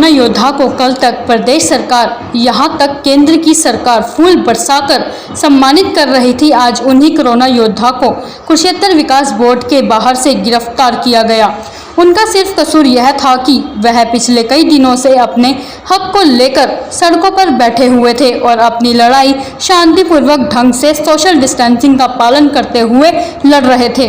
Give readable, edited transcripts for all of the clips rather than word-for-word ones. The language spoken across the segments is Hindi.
कोरोना योद्धा को कल तक प्रदेश सरकार, यहां तक केंद्र की सरकार फूल बरसाकर सम्मानित कर रही थी। आज उन्हीं कोरोना योद्धा को कुरुक्षेत्र विकास बोर्ड के बाहर से गिरफ्तार किया गया। उनका सिर्फ कसूर यह था कि वह पिछले कई दिनों से अपने हक को लेकर सड़कों पर बैठे हुए थे और अपनी लड़ाई शांतिपूर्वक ढंग से सोशल डिस्टेंसिंग का पालन करते हुए लड़ रहे थे।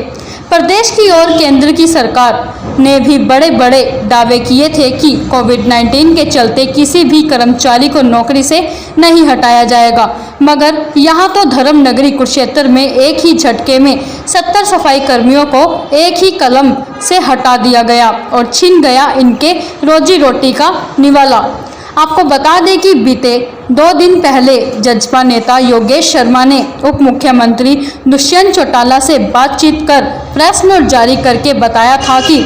प्रदेश की और केंद्र की सरकार ने भी बड़े बड़े दावे किए थे कि कोविड-19 के चलते किसी भी कर्मचारी को नौकरी से नहीं हटाया जाएगा, मगर यहां तो धर्म नगरी कुरुक्षेत्र में एक ही झटके में 70 सफाई कर्मियों को एक ही कलम से हटा दिया गया और छीन गया इनके रोजी रोटी का निवाला। आपको बता दें कि बीते 2 दिन पहले जजपा नेता योगेश शर्मा ने उप मुख्यमंत्री दुष्यंत चौटाला से बातचीत कर प्रेस नोट जारी करके बताया था कि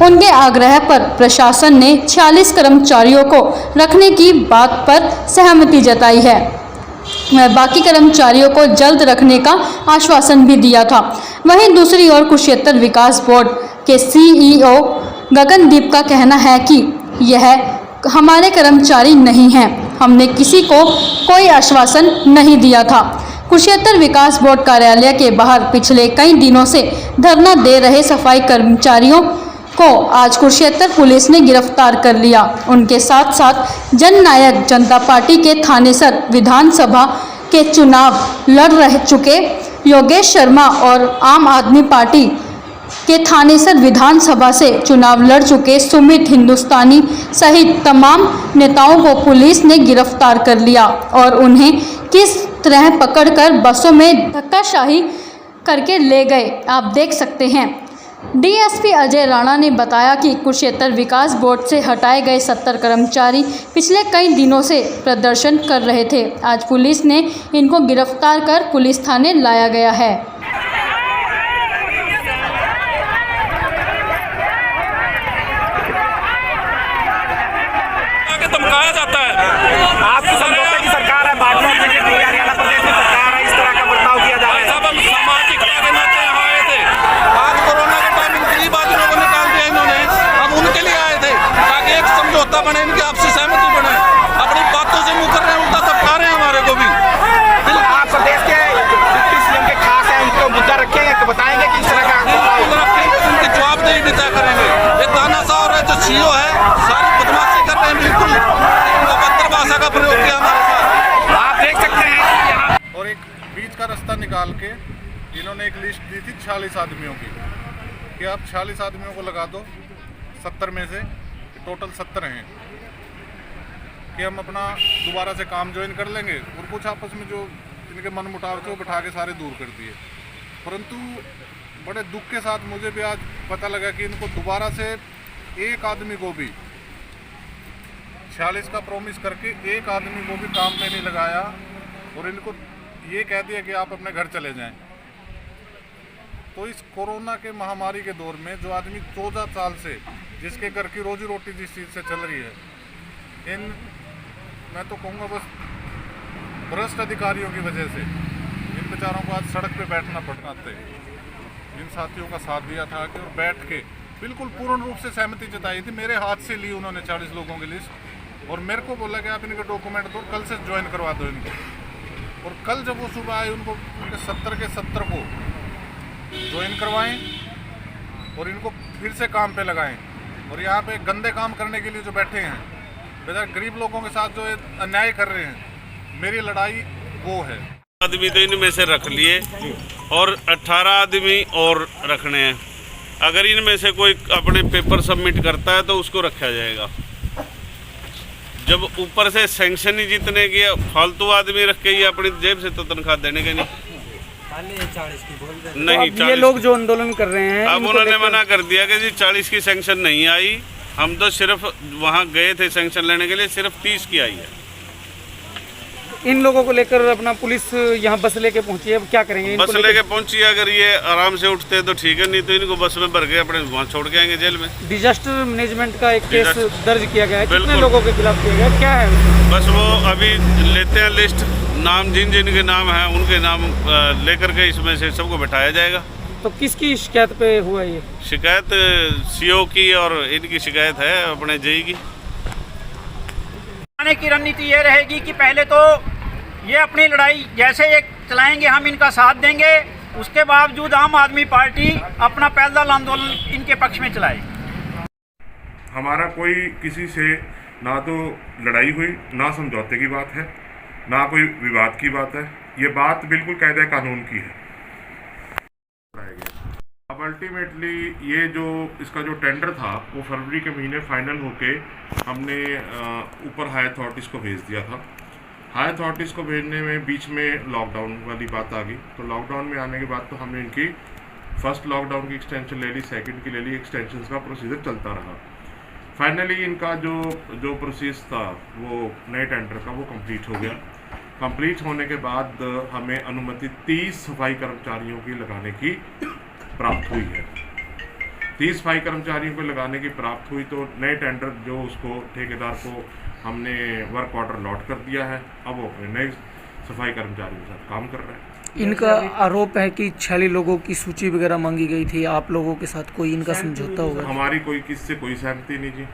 उनके आग्रह पर प्रशासन ने 46 कर्मचारियों को रखने की बात पर सहमति जताई है। बाकी कर्मचारियों को जल्द रखने का आश्वासन भी दिया था। वहीं दूसरी ओर कुरुक्षेत्र विकास बोर्ड के सीईओ गगनदीप का कहना है कि यह हमारे कर्मचारी नहीं हैं, हमने किसी को कोई आश्वासन नहीं दिया था। कुरुक्षेत्र विकास बोर्ड कार्यालय के बाहर पिछले कई दिनों से धरना दे रहे सफाई कर्मचारियों को आज कुरुक्षेत्र पुलिस ने गिरफ्तार कर लिया। उनके साथ साथ जननायक जनता पार्टी के थानेसर विधानसभा के चुनाव लड़ रह चुके योगेश शर्मा और आम आदमी पार्टी के थानेसर विधानसभा से चुनाव लड़ चुके सुमित हिंदुस्तानी सहित तमाम नेताओं को पुलिस ने गिरफ्तार कर लिया और उन्हें किस तरह पकड़कर बसों में धक्काशाही करके ले गए, आप देख सकते हैं। डीएसपी अजय राणा ने बताया कि कुरुक्षेत्र विकास बोर्ड से हटाए गए 70 कर्मचारी पिछले कई दिनों से प्रदर्शन कर रहे थे। आज पुलिस ने इनको गिरफ्तार कर पुलिस थाने लाया गया है। धमकाया जाता है। आपकी समझौते की सरकार है, भाजपा हरियाणा प्रदेश की सरकार है, इस तरह का बर्ताव किया जा रहा है। सब हम सामाजिक के नाते यहाँ आए थे। आज कोरोना के टाइम इन गरीब आदमियों को निकाल दिया इन्होंने, हम उनके लिए आए थे ताकि एक समझौता बने, इनकी आपसी सहमति बने। अपनी बातों से मुकर रहे हैं, उल्टा धमका रहे हैं हमारे को भी। आप प्रदेश के डिप्टी सीएम के खास हैं, उनको मुद्दा रखेंगे, बताएंगे कि इस तरह का उनकी जवाबदेही भी तय करेंगे। ये तानाशाह और जो सीईओ है सारी बदमाशी कर रहे हैं, बिल्कुल अभद्र भाषा का प्रयोग किया हमारे साथ। आप देख सकते हैं। और एक बीच का रास्ता निकाल के इन्होंने एक लिस्ट दी थी 46 आदमियों की कि आप 46 आदमियों को लगा दो 70 में से, टोटल 70 हैं कि हम अपना दोबारा से काम ज्वाइन कर लेंगे। और कुछ आपस में जो इनके मन मुटाव थे वो बिठा के सारे दूर कर दिए। परंतु बड़े दुख के साथ मुझे भी आज पता लगा कि इनको दोबारा से एक आदमी को भी 46 का प्रॉमिस करके एक आदमी को भी काम में नहीं लगाया और इनको ये कह दिया कि आप अपने घर चले जाएं। तो इस कोरोना के महामारी के दौर में जो आदमी 14 साल से जिसके घर की रोजी रोटी जिस चीज़ से चल रही है, मैं तो कहूँगा बस भ्रष्ट अधिकारियों की वजह से इन बेचारों को आज सड़क पे बैठना पड़ता थे। इन साथियों का साथ दिया था कि और बैठ के बिल्कुल पूर्ण रूप से सहमति जताई थी। मेरे हाथ से ली उन्होंने 40 लोगों की लिस्ट और मेरे को बोला कि आप इनके डॉक्यूमेंट दो, कल से ज्वाइन करवा दो इनको। और कल जब वो सुबह आए उनको 70 के 70 को ज्वाइन करवाएं और इनको फिर से काम पे लगाएं। और यहाँ पे गंदे काम करने के लिए जो बैठे हैं, बेचारे गरीब लोगों के साथ जो अन्याय कर रहे हैं, मेरी लड़ाई वो है। आदमी तो इनमें से रख लिए और 18 आदमी और रखने हैं। अगर इनमें से कोई अपने पेपर सबमिट करता है तो उसको रखा जाएगा। जब ऊपर से सैंक्शन ही जितने की फालतू आदमी रख के ये अपनी जेब से तो तनख्वाह देने के नहीं। 40 ये लोग जो आंदोलन कर रहे हैं, अब उन्होंने मना कर दिया कि जी 40 की सैंक्शन नहीं आई। हम तो सिर्फ वहाँ गए थे सैंक्शन लेने के लिए, सिर्फ 30 की आई है। इन लोगों को लेकर अपना पुलिस यहाँ बस लेके पहुंची है, अब क्या करेंगे? बस लेके पहुंची, अगर ये आराम से उठते तो ठीक है, नहीं तो इनको बस में भर के अपने वहाँ छोड़ के आएंगे जेल में। डिजास्टर मैनेजमेंट का एक केस दर्ज किया गया है, कितने लोगों के खिलाफ किया गया, क्या है? बस वो अभी लेते हैं लिस्ट, नाम जिन जिन के नाम हैं उनके नाम लेकर के इसमें से सबको बैठाया जाएगा। तो किसकी शिकायत पे हुआ ये? शिकायत सीओ की और इनकी शिकायत है अपने जेई की। आने की रणनीति ये रहेगी कि पहले तो ये अपनी लड़ाई जैसे ये चलाएंगे, हम इनका साथ देंगे, उसके बावजूद आम आदमी पार्टी अपना पैदल आंदोलन इनके पक्ष में चलाएगी। हमारा कोई किसी से ना तो लड़ाई हुई, ना समझौते की बात है, ना कोई विवाद की बात है। ये बात बिल्कुल कायदे कानून की है। अब अल्टीमेटली ये जो इसका जो टेंडर था वो फरवरी के महीने फाइनल होके हमने ऊपर हाई अथॉरिटीज़ को भेज दिया था। हाई अथॉरिटीज़ को भेजने में बीच में लॉकडाउन वाली बात आ गई, तो लॉकडाउन में आने के बाद तो हमने इनकी फर्स्ट लॉकडाउन की एक्सटेंशन ले ली, सेकंड की ले ली, एक्सटेंशन का प्रोसीजर चलता रहा। फाइनली इनका जो प्रोसेस था वो नए टेंडर का वो कंप्लीट हो गया। कंप्लीट होने के बाद हमें अनुमति 30 सफाई कर्मचारियों की लगाने की प्राप्त हुई है। 30 सफाई कर्मचारियों को लगाने की प्राप्त हुई तो नए टेंडर जो उसको ठेकेदार को हमने वर्क ऑर्डर अलॉट कर दिया है। अब वो अपने नए सफाई कर्मचारियों के साथ काम कर रहे हैं। इनका आरोप है कि 46 लोगों की सूची वगैरह मांगी गई थी, आप लोगों के साथ कोई इनका समझौता होगा? हमारी कोई किससे कोई सहमति नहीं जी।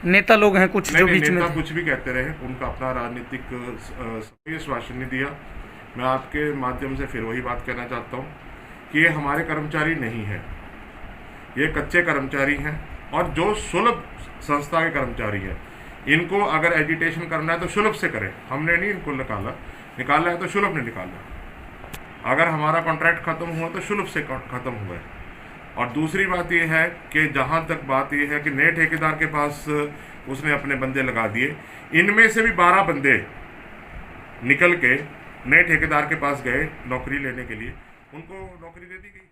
नेता लोग हैं कुछ जो बीच में नेता कुछ भी कहते रहे, उनका अपना राजनीतिक आश्वासन नहीं दिया। मैं आपके माध्यम से फिर वही बात कहना चाहता हूँ कि ये हमारे कर्मचारी नहीं है, ये कच्चे कर्मचारी हैं और जो सुलभ संस्था के कर्मचारी हैं। इनको अगर एजिटेशन करना है तो सुलभ से करें, हमने नहीं इनको निकाला है तो सुलभ ने निकाला। अगर हमारा कॉन्ट्रैक्ट ख़त्म हुआ तो सुलभ से ख़त्म हुआ है। और दूसरी बात यह है कि जहाँ तक बात यह है कि नए ठेकेदार के पास उसने अपने बंदे लगा दिए, इनमें से भी 12 बंदे निकल के नए ठेकेदार के पास गए नौकरी लेने के लिए, उनको नौकरी दे दी गई।